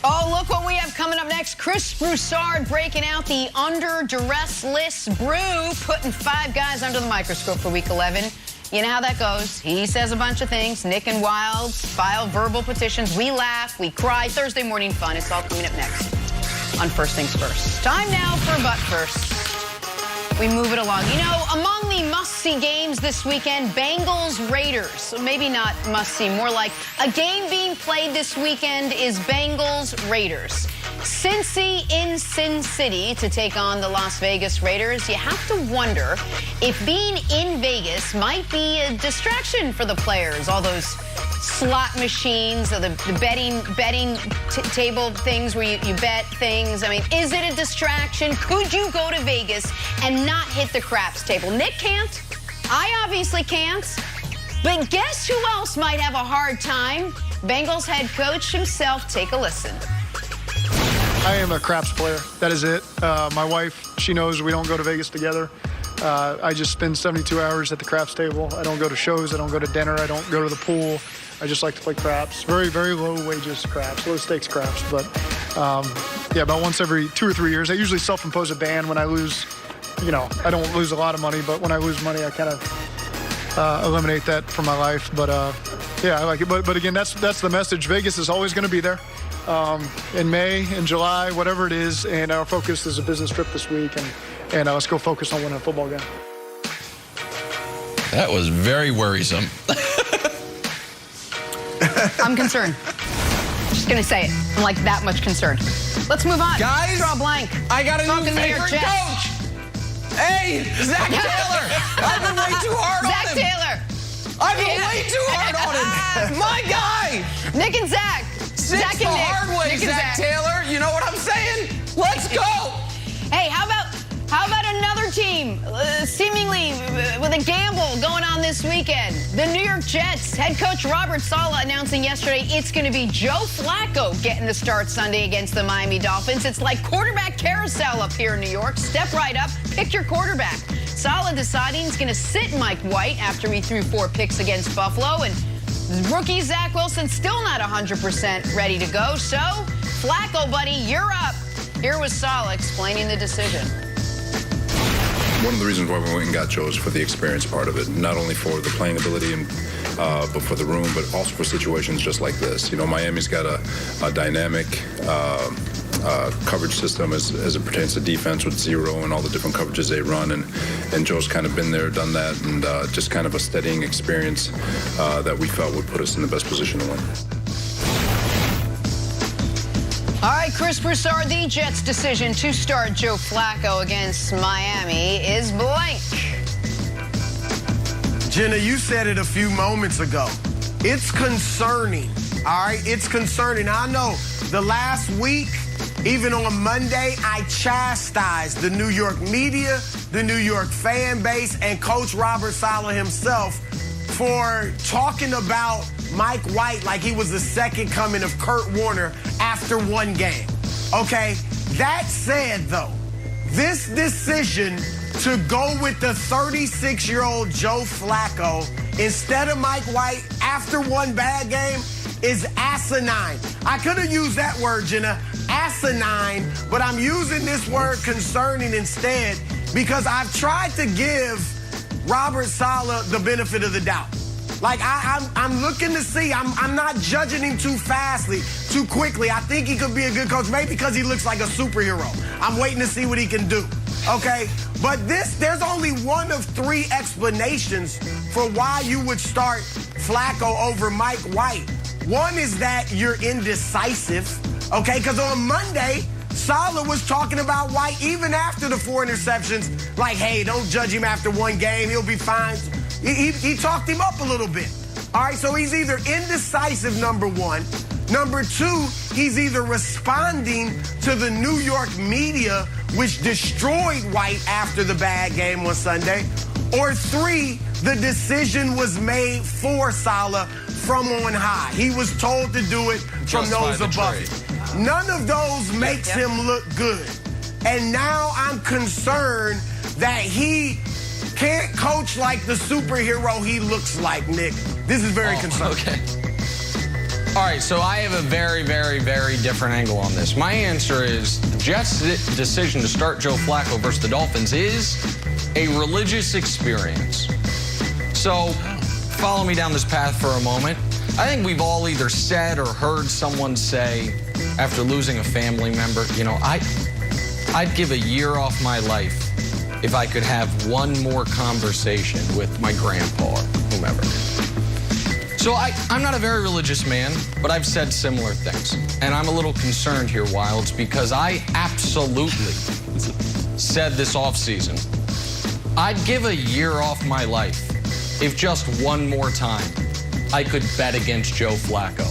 Oh, look what we have coming up next. Chris Broussard breaking out the under duress list brew, putting 5 guys under the microscope for Week 11. You know how that goes. He says a bunch of things. Nick and Wild file verbal petitions. We laugh, we cry. Thursday morning fun. It's all coming up next on First Things First. Time now for But First. We move it along. You know, among the must-see games this weekend, Bengals-Raiders. So maybe not must-see, more like a game being played this weekend is Bengals-Raiders. Cincy in Sin City to take on the Las Vegas Raiders. You have to wonder if being in Vegas might be a distraction for the players. All those slot machines, or the betting table things where you bet things. I mean, is it a distraction? Could you go to Vegas and not hit the craps table? Nick can't. I obviously can't. But guess who else might have a hard time? Bengals head coach himself. Take a listen. I am a craps player. That is it. My wife, she knows we don't go to Vegas together. I just spend 72 hours at the craps table. I don't go to shows. I don't go to dinner. I don't go to the pool. I just like to play craps. Very, very low wages craps, low stakes craps. But yeah, about once every 2 or 3 years. I usually self-impose a ban when I lose. You know, I don't lose a lot of money, but when I lose money, I kind of eliminate that from my life. But yeah, I like it. But again, that's the message. Vegas is always going to be there. In May, in July, whatever it is, and our focus is a business trip this week, and let's go focus on winning a football game. That was very worrisome. I'm concerned. Just gonna say it. I'm like that much concerned. Let's move on. Guys, draw a blank. I got a new favorite coach. Hey, Zach Taylor. I've been way too hard on him. Zach Taylor. I've been way too hard on him. My guy. Nick and Zach. Zach the hard way, Zach Taylor. You know what I'm saying? Let's go. Hey, how about another team seemingly with a gamble going on this weekend? The New York Jets. Head coach Robert Saleh announcing yesterday it's going to be Joe Flacco getting the start Sunday against the Miami Dolphins. It's like quarterback carousel up here in New York. Step right up, pick your quarterback. Saleh deciding he's going to sit Mike White after he threw 4 picks against Buffalo, and rookie Zach Wilson still not 100% ready to go. So, Flacco, buddy, you're up. Here was Saleh explaining the decision. One of the reasons why we went and got Joe is for the experience part of it, not only for the playing ability, and but for the room, but also for situations just like this. You know, Miami's got a dynamic coverage system as it pertains to defense with zero and all the different coverages they run, and Joe's kind of been there, done that, and just kind of a steadying experience that we felt would put us in the best position to win. All right, Chris Broussard, the Jets' decision to start Joe Flacco against Miami is blank. Jenna, you said it a few moments ago. It's concerning, all right? It's concerning. I know the last week, even on Monday, I chastised the New York media, the New York fan base, and Coach Robert Saleh himself for talking about Mike White like he was the second coming of Kurt Warner after one game. Okay, that said, though, this decision to go with the 36-year-old Joe Flacco instead of Mike White after one bad game is asinine. I could have used that word, Jenna, asinine, but I'm using this word concerning instead because I've tried to give Robert Saleh the benefit of the doubt. Like, I'm looking to see. I'm not judging him too fastly, too quickly. I think he could be a good coach, maybe because he looks like a superhero. I'm waiting to see what he can do, okay? But there's only one of 3 explanations for why you would start Flacco over Mike White. One is that you're indecisive, okay? Because on Monday, Saleh was talking about White even after the 4 interceptions, like, hey, don't judge him after one game. He'll be fine. He talked him up a little bit. All right, so he's either indecisive, number one. Number 2, he's either responding to the New York media, which destroyed White after the bad game on Sunday. Or 3, the decision was made for Saleh from on high. He was told to do it from those above him. None of those makes him look good. And now I'm concerned that he can't coach like the superhero he looks like, Nick. This is very concerning. Okay. All right, so I have a very, very, very different angle on this. My answer is the Jets' decision to start Joe Flacco versus the Dolphins is a religious experience. So follow me down this path for a moment. I think we've all either said or heard someone say after losing a family member, you know, I'd give a year off my life if I could have one more conversation with my grandpa or whomever. So I'm not a very religious man, but I've said similar things. And I'm a little concerned here, Wilds, because I absolutely said this offseason, I'd give a year off my life if just one more time I could bet against Joe Flacco.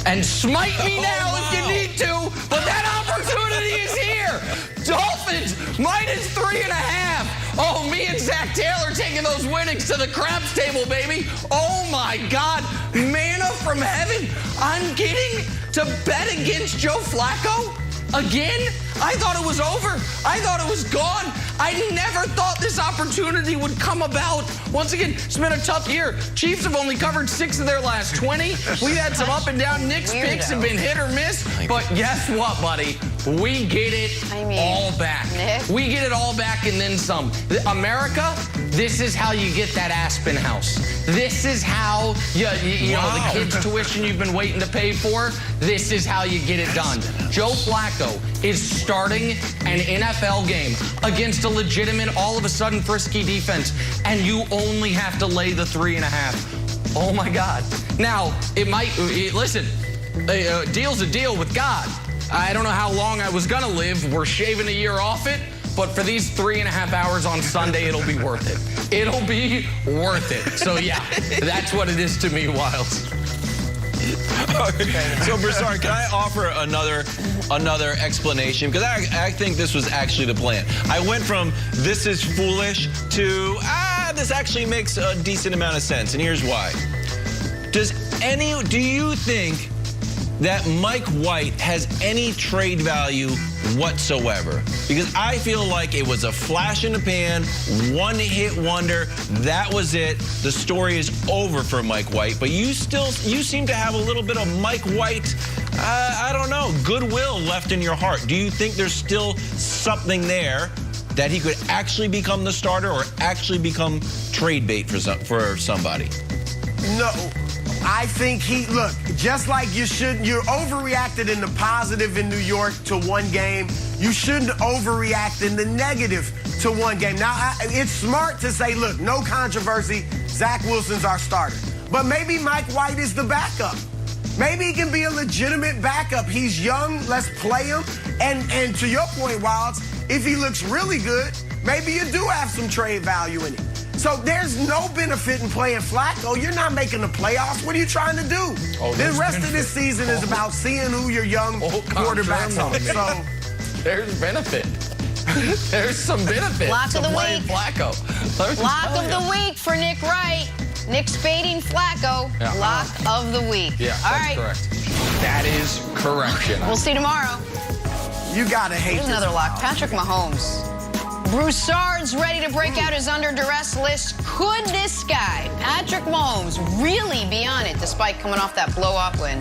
And smite me now if you need to, but that opportunity is here. Dolphins -3.5. Oh, me and Zach Taylor taking those winnings to the craps table, baby. Oh, my God. Manna from heaven. I'm getting to bet against Joe Flacco again? I thought it was over. I thought it was gone. I never thought this opportunity would come about. Once again, it's been a tough year. Chiefs have only covered 6 of their last 20. We've had some up and down. Nick's picks have been hit or miss. But guess what, buddy? We get it all back. Nick? We get it all back and then some. America, this is how you get that Aspen house. This is how, you know, the kids' tuition you've been waiting to pay for, this is how you get it done. Joe Flacco is starting an NFL game against a legitimate, all of a sudden frisky defense, and you only have to lay the 3.5. Oh, my God. Now, listen, a deal's a deal with God. I don't know how long I was going to live. We're shaving a year off it. But for these 3.5 hours on Sunday, it'll be worth it. It'll be worth it. So, yeah, that's what it is to me, Wilds. So, Broussard, can I offer another explanation? Because I think this was actually the plan. I went from this is foolish to, this actually makes a decent amount of sense. And here's why. Do you think that Mike White has any trade value whatsoever? Because I feel like it was a flash in the pan, one-hit wonder. That was it. The story is over for Mike White. But you seem to have a little bit of Mike White, I don't know, goodwill left in your heart. Do you think there's still something there that he could actually become the starter or actually become trade bait for somebody? No. I think look, just like you're overreacted in the positive in New York to one game, you shouldn't overreact in the negative to one game. Now, it's smart to say, look, no controversy, Zach Wilson's our starter. But maybe Mike White is the backup. Maybe he can be a legitimate backup. He's young, let's play him. And to your point, Wilds, if he looks really good, maybe you do have some trade value in it. So there's no benefit in playing Flacco. You're not making the playoffs. What are you trying to do? The rest of this season is about seeing who your young quarterbacks are. So there's benefit. There's some benefit. Lock of the week. Flacco. Lock of the week for Nick Wright. Nick spading Flacco. Yeah. Lock of the week. Yeah, all that's right. Correct. That is correction. We'll see you tomorrow. You gotta hate Here's this. another lock. Patrick Mahomes. Broussard's ready to break out his under duress list. Could this guy, Patrick Mahomes, really be on it despite coming off that blowout win